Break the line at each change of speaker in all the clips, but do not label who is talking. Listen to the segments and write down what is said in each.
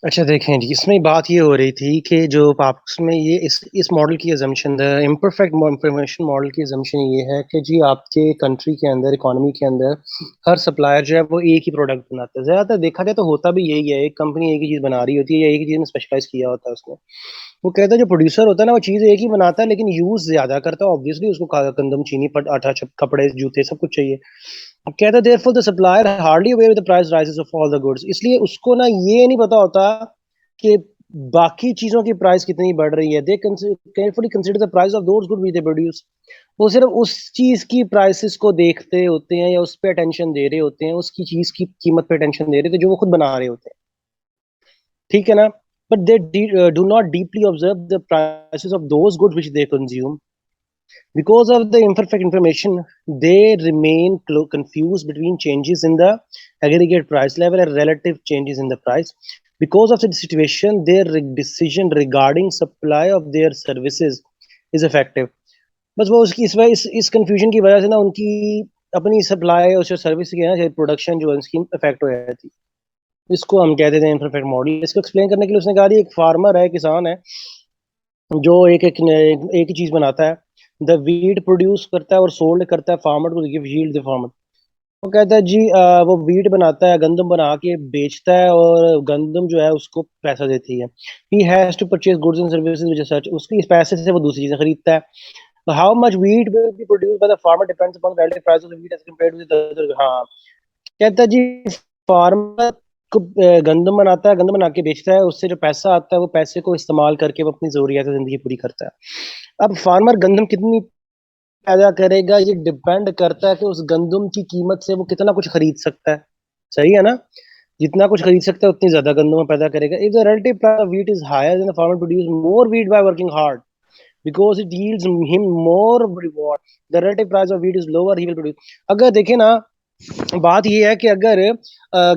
अच्छा देखें जी, इसमें बात ये हो रही थी कि जो आपस में ये इस मॉडल की अजम्पशन इम्परफेक्ट इंफॉर्मेशन मॉडल की अजम्पशन ये है कि जी आपके कंट्री के अंदर इकोनॉमी के अंदर हर सप्लायर जो है वो एक ही प्रोडक्ट बनाता है। ज़्यादातर देखा जाए तो होता भी यही है, एक कंपनी एक ही चीज़ बना रही होती है या एक ही चीज़ में स्पेशलाइज किया होता है उसने। वो कहता है जो प्रोड्यूसर होता है ना वो चीज़ एक ही बनाता है लेकिन यूज़ ज़्यादा करता है, ऑब्वियसली उसको गंदम चीनी आटा कपड़े जूते सब कुछ चाहिए। अब कहता है therefore the supplier hardly aware with the price rises of all the goods, इसलिए उसको ना ये नहीं पता होता कि बाकी चीजों की प्राइस कितनी बढ़ रही है। They carefully consider the price of those good which they produce. वो सिर्फ उस चीज की प्राइसेस को देखते होते हैं या उस पे अटेंशन दे रहे होते हैं, उसकी चीज की कीमत पे अटेंशन दे रहे थे जो वो खुद बना रहे होते हैं। ठीक है ना? But they do not deeply observe the prices of those goods which they consume. Because of the imperfect information, they remain confused between changes in the aggregate price level and relative changes in the price. Because of the situation, their decision regarding supply of their services is effective. बस वो उसकी इस confusion की वजह से ना उनकी अपनी सप्लाई और सर्विस की है ना प्रोडक्शन जो है उसकी इफेक्ट हो जाती है। इसको हम कहते हैं इम्परफेक्ट मॉडल। इसको एक्सप्लेन करने के लिए उसने कहा एक फार्मर है, किसान है, जो एक ही चीज बनाता है। द वीट प्रोड्यूस करता है और सोल्ड करता है फार्मर को गिव यील्ड द फार्मर। वो कहता है जी वो वीट बनाता है, गंदम बना के बेचता है और गंदम जो है उसको पैसा देती है। He has to purchase goods and services which such, उसकी इस पैसे से वो दूसरी चीजें खरीदता है। How much wheat will be produce by the farmer depends upon relative price of the wheat as compared with other. हाँ, कहता है जी फार्मर को गंदम बनाता है, गंदम बना के बेचता है, उससे जो पैसा आता है वो पैसे को इस्तेमाल करके वो अपनी जरूरियात जिंदगी पूरी करता है। अब फार्मर गंदम कितनी पैदा करेगा ये डिपेंड करता है कि उस गंदम की कीमत से वो कितना कुछ खरीद सकता है। सही है ना? जितना कुछ खरीद सकता है उतनी ज्यादा गंदम पैदा करेगा। If the relative price of wheat is higher then the farmer produce more wheat by working hard because it yields him more reward. The relative price of wheat is lower, he will produce। अगर देखें ना, बात ये है कि अगर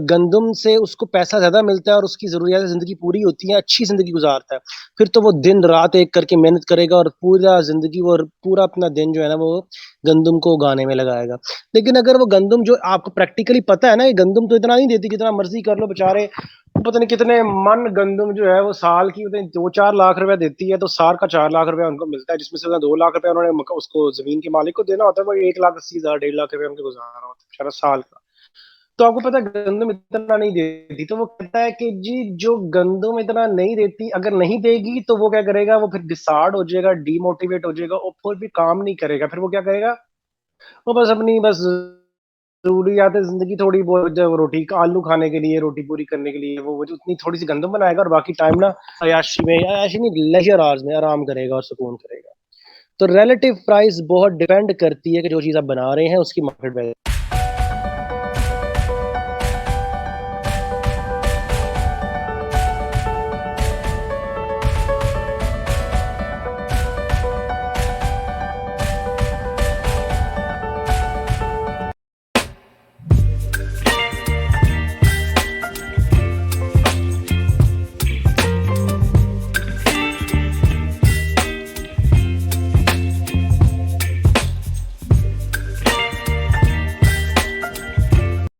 गंदम से उसको पैसा ज्यादा मिलता है और उसकी जरूरियात जिंदगी पूरी होती है, अच्छी जिंदगी गुजारता है, फिर तो वो दिन रात एक करके मेहनत करेगा और पूरा जिंदगी वो पूरा अपना दिन जो है ना वो गंदम को उगाने में लगाएगा। लेकिन अगर वो गंदम जो आपको प्रैक्टिकली पता है ना, ये गंदम तो इतना नहीं देती, कितना मर्जी कर लो बेचारे, पता नहीं कितने मन गंदम जो है वो साल की पता नहीं 2-4 लाख रुपया देती है, तो साल का 4 लाख रुपया उनको मिलता है, जिसमें से 2 लाख रुपया उन्होंने उसको जमीन के मालिक को देना होता है। वो 1,80,000 1,50,000 उनको गुजारना होता है सारा साल का। तो आपको पता है गंदम इतना नहीं देती, तो वो कहता है कि जी जो गंदम इतना नहीं देती अगर नहीं देगी तो वो क्या करेगा, वो फिर डिसार्ड हो जाएगा, डीमोटिवेट हो जाएगा और फिर भी काम नहीं करेगा। फिर वो क्या करेगा, वो बस अपनी बस जरूरियात जिंदगी थोड़ी बहुत रोटी आलू खाने के लिए, रोटी पूरी करने के लिए वो उतनी थोड़ी सी गंदम बनाएगा और बाकी टाइम ना अयाशी में, अयाशी नहीं लेजर आवर्स में आराम करेगा और सुकून करेगा। तो रिलेटिव प्राइस बहुत डिपेंड करती है कि जो चीज आप बना रहे हैं उसकी मार्केट वैल्यू।